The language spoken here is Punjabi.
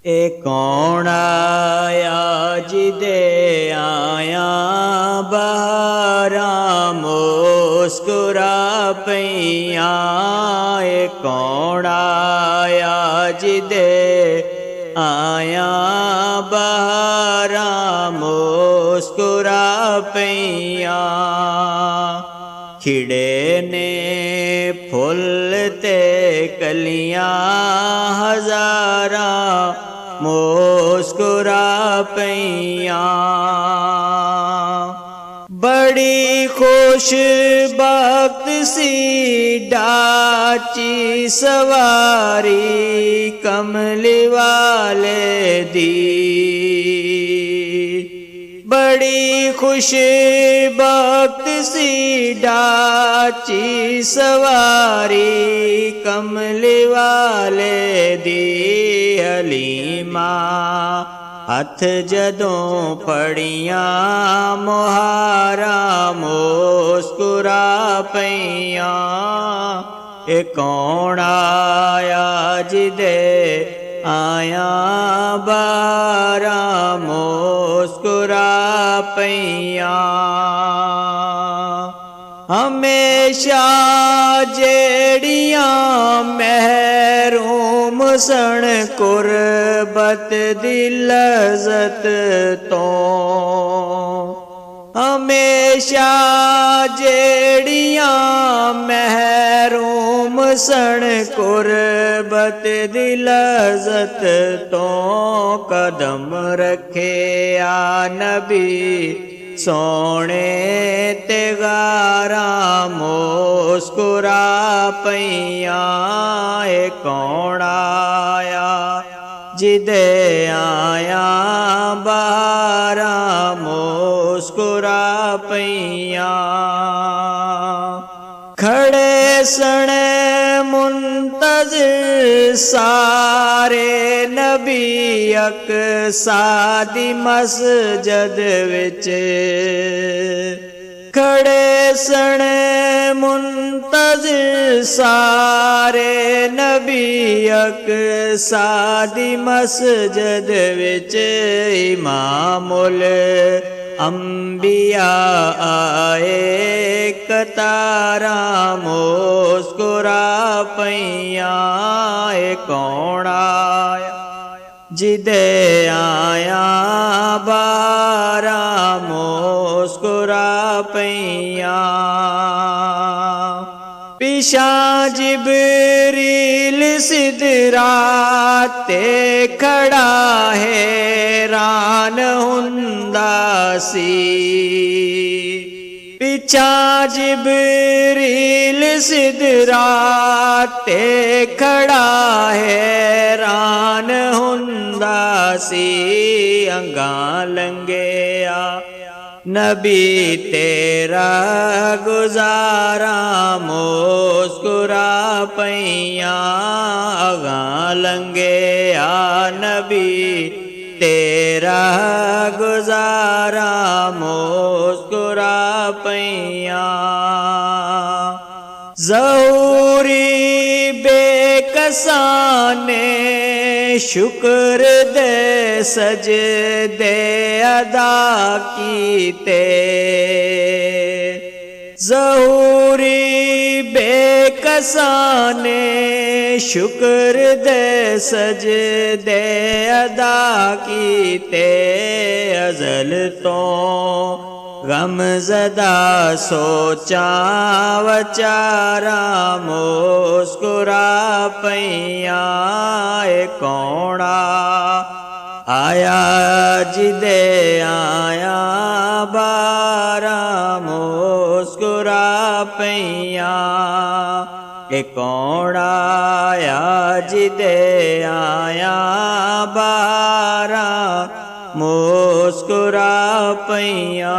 ਇਹ ਕੌਣ ਆਇਆ ਜਿਹਦੇ ਆਇਆ ਬਹਾਰਾਂ ਮੁਸਕਰਾ ਪਈਆਂ। ਇਹ ਕੌਣ ਆਇਆ ਜਿਹਦੇ ਆਇਆ ਬਹਾਰਾਂ ਮੁਸਕਰਾ ਪਈਆਂ। ਖਿੜੇ ਨੇ ਫੁੱਲ ਤੇ ਕਲੀਆਂ ਹਜ਼ਾਰਾਂ ਮੁਸਕਰਾ ਪਈਆਂ। ਬੜੀ ਖੁਸ਼ ਬਖ਼ਤ ਸੀ ਡਾਚੀ ਸਵਾਰੀ ਕਮਲੀ ਵਾਲੇ ਦੀ। ਬੜੀ ਖੁਸ਼ ਬਖ਼ਤ ਸੀ ਡਾਚੀ ਸਵਾਰੀ ਕਮਲੀ ਵਾਲੇ ਦੀ। ਹਲੀਮਾ ਹੱਥ ਜਦੋਂ ਫੜੀਆਂ ਮੁਹਾਰਾਂ ਮੁਸਕਰਾ ਪਈਆਂ। ਇਹ ਕੌਣ ਆਇਆ ਜਿਹਦੇ ਆਇਆ ਬਹਾਰਾਂ ਮੁਸਕਰਾ ਪਈਆਂ। ਹਮੇਸ਼ਾ ਜਿਹੜੀਆਂ ਮਹਿਰੂਮ ਸਣ ਕੁਰਬਤ ਦੀ ਲਜ਼ਤ ਤੋਂ। ਹਮੇਸ਼ਾ ਜਿਹੜੀਆਂ ਮਹਿਰੂਮ ਸਣ ਕੁਰਬਤ ਦੀ ਲਜ਼ਤ ਤੋਂ। ਕਦਮ ਰੱਖਿਆ ਨਬੀ ਸੋਹਣੇ ਤੇ ਗਾਰਾਂ ਮੁਸਕਰਾ ਪਈਆਂ। ਇਹ ਕੌਣ ਆਇਆ ਜਿਹਦੇ ਆਇਆ ਬਹਾਰਾਂ ਮੁਸਕਰਾ ਪਈਆਂ। ਖੜੇ ਸਣ ਮੁੰਤਜ਼ਰ ਸਾਰੇ ਨਬੀ ਅਕਸਾ ਦੀ ਮਸਜਦ ਵਿੱਚ। ਖੜੇ ਸਣ ਮੁੰਤਜ਼ਰ ਸਾਰੇ ਨਬੀ ਅਕਸਾ ਦੀ ਮਸਜਦ ਵਿੱਚ। ਇਮਾਮੁਲ ਅੰਬਿਆ ਆਏ ਕਤਾਰਾਂ ਮੁਸਕਰਾ ਪਈਆਂ। ਇਹ ਕੌਣ ਆਇਆ ਜਿਹਦੇ ਆਇਆ ਬਹਾਰਾਂ ਮੁਸਕਰਾ ਪਈਆਂ। ਪਿਛਾਂ ਜਿਬਰੀਲ ਸਿਦਰਾ ਤੇ ਖੜਾ ਹੈਰਾਨ ਹੁੰਦਾ ਸੀ। ਪਿਛਾਂ ਜਿਬਰੀਲ ਸਿਦਰਾ ਤੇ ਖੜਾ ਹੈਰਾਨ ਹੁੰਦਾ ਸੀ। ਅੰਗਾਂ ਲੰਘਿਆ ਨਬੀ ਤੇਰਾ ਗੁਜ਼ਾਰਾਂ ਮੁਸਕਰਾ ਪਈਆਂ। ਅਗਾਂ ਲੰਘਿਆ ਨਬੀ ਤੇਰਾ ਗੁਜ਼ਾਰਾਂ ਮੁਸਕਰਾ ਪਈਆਂ। ਜ਼ਹੂਰੀ ਬੇਕਸਾਂ ਨੇ ਸ਼ੁਕਰ ਦੇ ਸਜਦੇ ਅਦਾ ਕੀਤੇ। ਜ਼ਹੂਰੀ ਬੇਕਸਾਂ ਨੇ ਸ਼ੁਕਰ ਦੇ ਸਜਦੇ ਅਦਾ ਕੀਤੇ। ਅਜ਼ਲ ਤੋਂ ਗਮਜ਼ਦਾ ਸੋਚਾਂ ਵਿਚਾਰਾਂ ਮੁਸਕਰਾ ਪਈਆਂ। ਇਹ ਕੌਣ ਆਇਆ ਜਿਹਦੇ ਆਇਆ ਬਹਾਰਾਂ ਮੁਸਕਰਾ ਪਈਆਂ। ਇਹ ਕੌਣ ਆਇਆ ਜਿਹਦੇ ਆਇਆ ਬਹਾਰਾਂ ਮੁਸਕਰਾ ਪਈਆਂ।